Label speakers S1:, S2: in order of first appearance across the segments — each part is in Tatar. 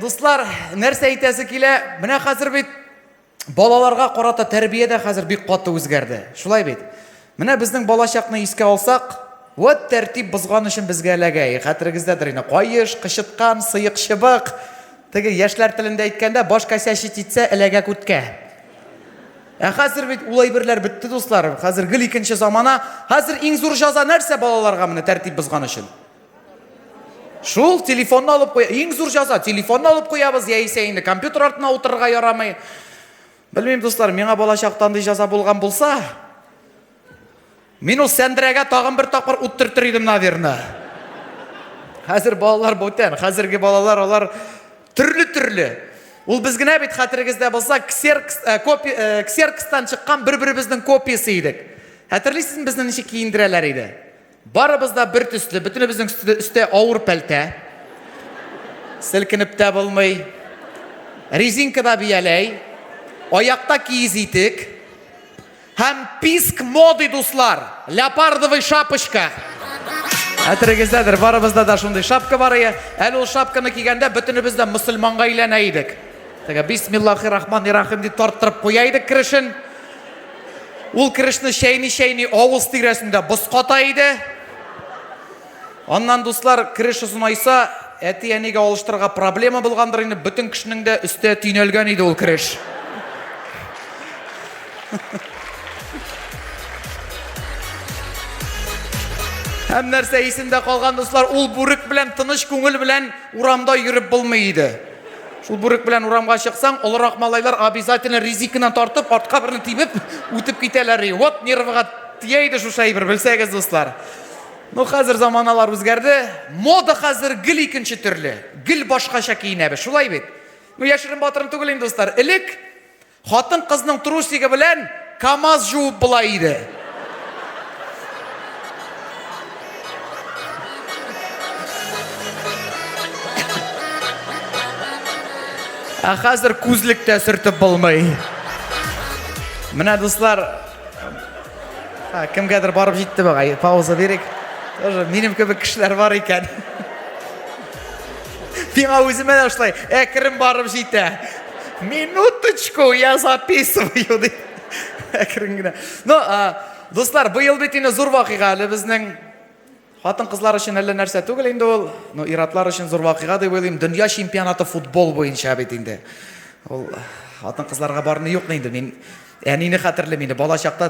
S1: дуслар, нәрсә әйтәсе килә? Менә хәзер бит балаларга карата тәрбиядә хәзер бик каты үзгәрде. Шулай бит. Менә безнең балачакны искә алсак, вот тәртип бозган өчен безгә эләгә. Хәтерегездәдер инде. Кайыш, кычыткан, сыек чыбык. Теге яшьләр телендә әйткәндә, баш кәсәчит итсә эләгә күткә. Хәзер бит улай берләр битте, дуслар. Хәзер гел икенче замана. Хәзер иң зур җәза нәрсә балаларга менә тәртип бозган өчен? Шул телефонны алып куя. Иң зур җәза телефонны алып куябыз, яисә инде компьютер артына утырырга ярамый. Белмим, дуслар, миңа балачакта андый җәза булган булса, мин ул сәндерәгә тагын бер тапкыр уттыртыр идем, наверное. Хәзер балалар бүтән, хәзерге балалар алар төрле. Ул без генә бит хәтерегездә булса, ксеркстан чыккан бер-беребезнең копиясы идек. Хәтерлисезме, безне ничек киендерәләр иде? Барыбыз да бер төсле, бөтенебезнең өстә авыр пәлтә. Селкенеп тә булмый. Резинкада бияләй. Аякта киез итек. Һәм писк моды, дуслар. Леопардовый шапочка. Хәтерегездәдер, барыбызда да шундый шапка бар иде. Әле ул шапканы кигәндә бөтенебез дә мөселманга әйләнә идек. Теге бисмиллаһир-рахманир-рахим дип тарттырып куя идек керешен. Ул керешне шәйни авыз тирәсендә буската иде. Аннан, дуслар, кереш озынайса, әти-әнигә алыштырырга проблема булгандыр инде, бөтен кешенең дә өстә төнәлгән иде ул кереш. Һәм нәрсә исендә калган, дуслар, ул бүрек белән тыныч күңел белән урамда йөреп булмый иде. Шул бүрек белән урамга чыксаң, олырак малайлар обязательно резинкадан тартып, артка берне тибеп, үтеп китәләр. Вот нервга тия иде шушы әйбер, белсәгез, дуслар. Ну, хәзер заманалар үзгәрде. Мода хәзер гел икенче төрле. Гел башкача киенәбез. Шулай бит. Ну, яшерен батырын түгел инде, дуслар. Элек хатын кызның трусиге белән КамАЗ жуып була иде. Хәзер күзлектә сөртеп булмый. Менә, дуслар, кемгәдер барып җитте бага. Пауза бирик. Тоже минем кебек кешеләр бар икән. Миңа үземә дә шулай, әкрен барып җитә. Минуточку, я записываю. Әкрен генә. Ну, дуслар, быел бит инде зур вакыйга. Әле безнең хатын-кызлар өчен әллә нәрсә түгел инде ул. Ну, иратлар өчен зур вакыйга дип уйлыйм. Дөнья чемпионаты футбол буенча бит инде. Ул хатын-кызларга барны юк инде. Мин әнине хәтерлим инде. Балачакта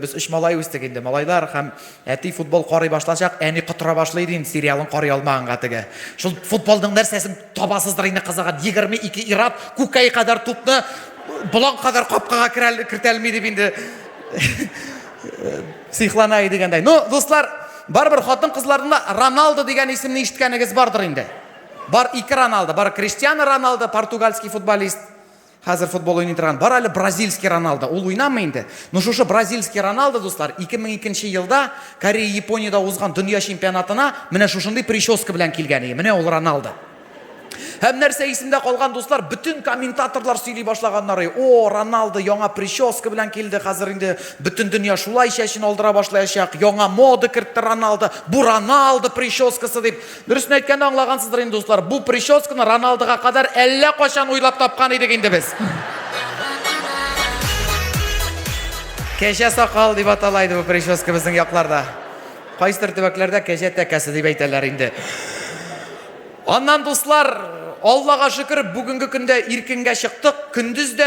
S1: без 3 малай үстек инде. Малайлар һәм әти футбол карый башлачак, әни кытыра башлый инде сериалын карый алмаганга теге. Шул футболның нәрсәсен табасыздыр инде кызыган. 22 ират күкәй кадәр тупны булан кадәр капкага кертәлми дип инде сихлана дигәндәй. Ну, дуслар, барбер хатын-кызларында Роналдо дигән исемне ишеткәнегез бардыр инде. Бар 2 Роналдо, бар Криштиану Роналдо, португальский футболист. Хәзер футбол уйный торган. Бар әле бразильский Роналдо. Ул уйнамый инде. Ну, шушы бразильский Роналдо, дуслар, 2002 елда Корея, Япониядә узган дөнья чемпионатына менә шушындый прическа белән килгән иде. Менә ул Роналдо. Һәм нәрсә исендә калган, дуслар, bütün комментаторлар сөйли башлаганнар. О, Роналдо яңа прическа белән килде. Хәзер инде bütün дөнья шулай чәчен алдыра башлаячак. Яңа мода кертте Роналдо. Бу Роналдо прическасы дип. Дөресен әйткәндә аңлагансыздыр инде, дуслар. Бу прическаны Роналдога кадәр әллә качан уйлап тапкан идек инде без. Кәҗә сакал дип аталайды бу прическа безнең якларда. Кайсыдыр төбәкләрдә кәҗә тәкәсе дип әйтәләр инде. Аннан, дуслар, Аллага шөкер, бүгенге көндә иркенгә чыктык. Көндез дә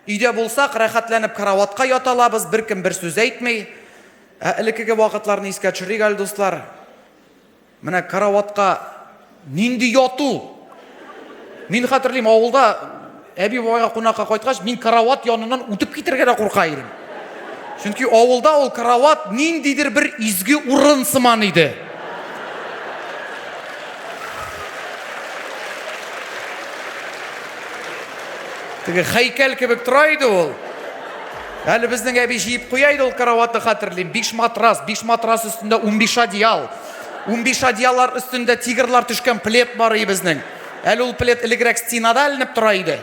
S1: өйдә булсак, рәхәтләнеп караватка яталабыз, беркем бер сүз әйтми. Элекеге вакытларны искә төшерик әле, дуслар. Менә караватка нинди яту. Мин хәтерлим, авылда әби бабайга кунакка кайткач, мин карават яныннан үтеп китәргә дә курка идем. Чөнки авылда ул карават ниндидер бер изге урын сыман иде. Теге һәйкәл кебек тора иде ул. Әле безнең әби җыеп куя иде ул караватны, хәтерлим. 5 матрас өстендә 15 одеял. 15 одеяллар өстендә тигрлар төшкән плед бар иде безнең. Әле ул плед элегрәк стенада эленеп тора иде.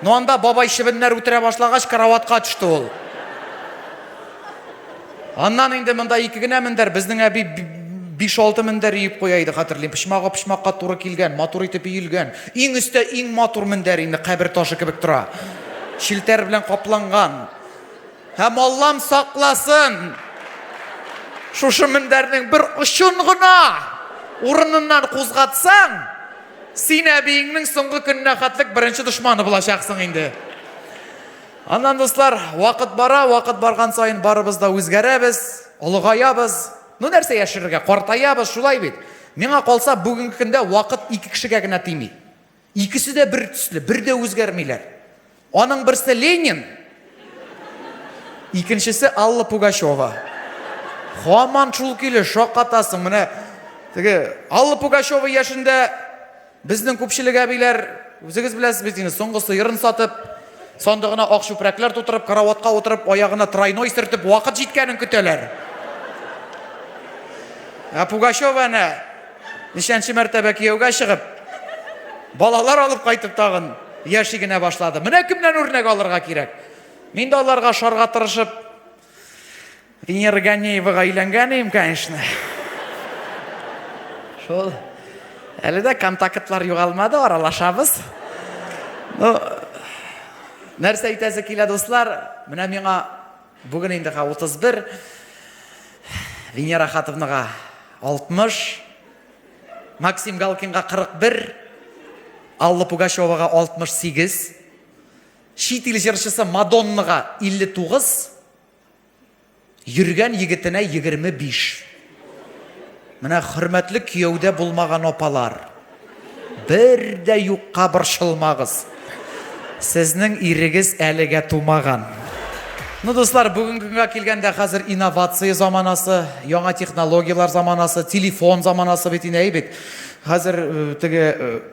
S1: Ну, анда бабай чебеннәр үтерә башлагач, караватка төште ул. Аннан инде монда 2 генә мендәр, безнең әби 5-6 мендәр иеп куя иде, хәтерлим. Пычмакка туры килгән, матур итеп иелгән. Иң өстә иң матур мендәр инде кабер ташы кебек тора. Шилтәр белән капланган. Һәм Аллам сакласын. Шушы мендәрнең бер очын гына урыныннан кузгатсаң, син әбиеңнең соңгы көннә хәтлек беренче дошманы булачаксың инде. Аннан дуслар, вакыт бара, вакыт барган сайын барыбыз да үзгәрәбез, олыгаябыз. Ну нәрсә яшәргә, картаябыз, шулай бит. Миңа калса бүгенге көндә вакыт 2 кешегә генә тими. Икесе дә бер төсле, бер дә үзгәрмиләр. Аның берсе Ленин, икенчесе Алла Пугачева. Хаман шул килеш, шаккатасың. Менә теге Алла Пугачева яшендә безнең күпчелек әбиләр, үзегез беләсез бит инде, соңгы сыерын сатып, сандыгына ак чүпрәкләр тутырып, караватка утырып, аягына тройной сөртеп, вакыт җиткәнен көтәләр. Пугачева нишәнче мәртәбә кияүгә чыгып, балалар алып кайтып тагын яши генә башлады. Менә кемнән үрнәк алырга кирәк? Мин дә аларга шарга тырышып, Венера Ганеевага өйләнгән идем, конечно. Шул әле дә контактлар югалмады, аралашабыз. Ну, нәрсә әйтәсе килә, дуслар? Менә миңа бүген инде 31, Венера Хатовнага 60, Максим Галкинга 41, Алла Пугачевага 68, чит ил җырчысы Мадоннага 59, йөргән егетенә 25. Менә хөрмәтле кияүдә булмаган апалар, бер дә юкка борчылмагыз. Сезнең ирегез әлегә тумаган. Ну, дуслар, бүгенге көнгә килгәндә хәзер инновация заманасы, яңа технологиялар заманасы, телефон заманасы бит инде бит. Хәзер теге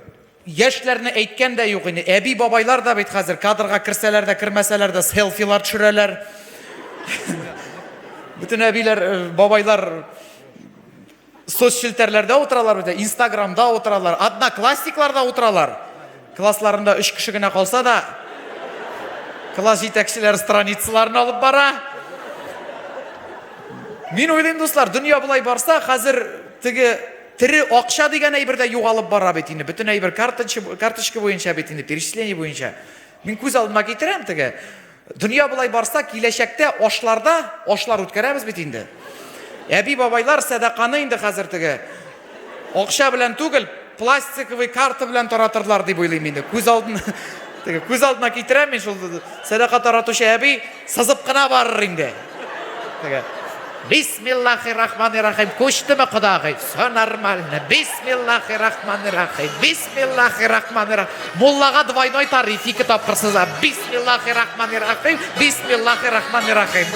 S1: яшьләрне әйткән дә юк инде. Әби бабайлар да бит хәзер кадрга керсәләр дә, кермәсәләр дә селфилар төшерәләр. Бүтән әбиләр, бабайлар соцшелтәрләрдә утыралар бит, Инстаграмда утыралар, одноклассникларда утыралар. Классларында 3 кеше генә калса да, класс җитәкчеләр страницаларын алып бара. Мин уйлыйм, дуслар, дөнья булай барса, хәзер теге тере акча дигән әйбер дә югалып бара бит инде. Бүтән әйбер карточка буенча бит инде, перечисление буенча. Мин күз алдыма китерәм теге. Дөнья булай барса, киләчәктә ашлар үткәрәбез бит инде. Әби бабайлар садаканы инде хәзер теге акча белән түгел, пластиковый карта белән таратырлар дип уйлыйм инде. Күз алдына китерәм мин шул садака таратучы әби сызып кына барыр инде. Теге Бисмиллахир-рахманир-рахим. Күчтеме кудагый? Все нормально. Бисмиллахир-рахманир-рахим. Бисмиллахир-рахманир-рахим. Муллага двойной тариф 2 тапкыр сыза. Бисмиллахир-рахманир-рахим. Бисмиллахир-рахманир-рахим.